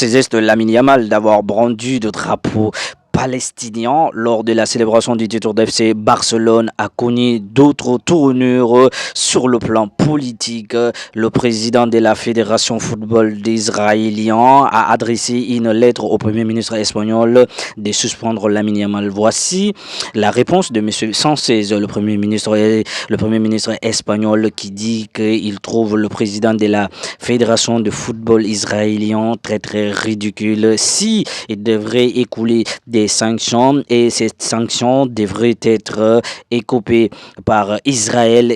ces gestes de Lamine Yamal d'avoir brandi de drapeau palestinien lors de la célébration du titre d'FC Barcelone a connu d'autres tournures sur le plan politique. Le président de la Fédération football d'Israélien a adressé une lettre au Premier ministre espagnol de suspendre Lamine Yamal. Voici la réponse de M. Sanchez, le Premier ministre espagnol, qui dit qu'il trouve le président de la Fédération de football israélien très ridicule. Si il devrait écouler des sanctions, et ces sanctions devraient être écopées par Israël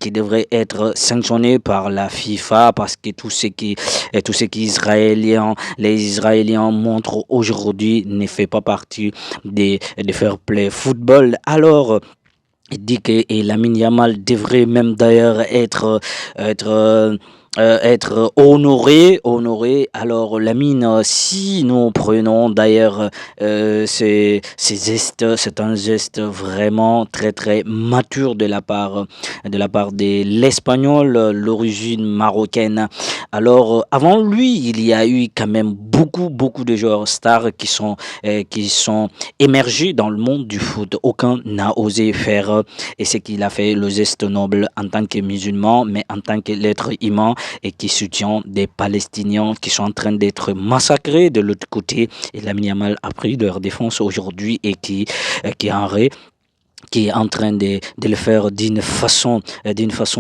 qui devrait être sanctionné par la FIFA, parce que tout ce qui les Israéliens montrent aujourd'hui ne fait pas partie des fair play football. Alors il dit que Lamine Yamal devrait même d'ailleurs être honoré. Alors Lamine, si nous prenons d'ailleurs ces gestes, c'est un geste vraiment très mature de la part de l'Espagnol, l'origine marocaine. Alors avant lui, il y a eu quand même beaucoup de joueurs stars qui sont émergés dans le monde du foot. Aucun n'a osé faire et ce qu'il a fait, le geste noble en tant que musulman, mais en tant que l'être humain, et qui soutient des Palestiniens qui sont en train d'être massacrés de l'autre côté. Et Lamine Yamal a pris leur défense aujourd'hui et qui est en train de le faire d'une façon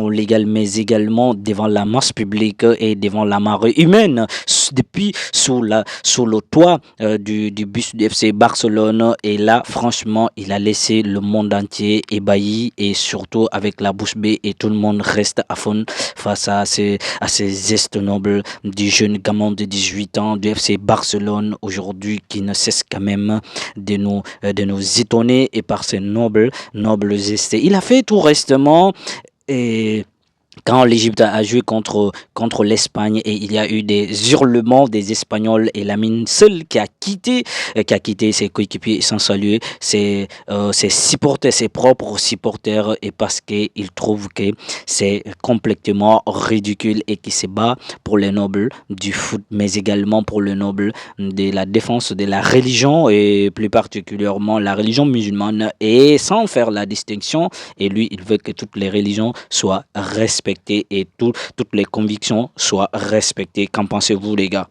légale, mais également devant la masse publique et devant la marée humaine, depuis sous le toit du bus du FC Barcelone. Et là, franchement, il a laissé le monde entier ébahi, et surtout avec la bouche bée, et tout le monde reste à fond face à ces gestes nobles du jeune gamin de 18 ans du FC Barcelone aujourd'hui, qui ne cesse quand même de nous étonner, et par ces nobles gestes. Il a fait tout récemment, et quand l'Égypte a joué contre l'Espagne, et il y a eu des hurlements des Espagnols, et Lamine seul qui a quitté ses coéquipiers sans saluer ses supporters, ses propres supporters, et parce qu'il trouve que c'est complètement ridicule, et qui se bat pour les nobles du foot, mais également pour le noble de la défense de la religion, et plus particulièrement la religion musulmane, et sans faire la distinction. Et lui, il veut que toutes les religions soient respectées et toutes les convictions soient respectées. Qu'en pensez-vous, les gars?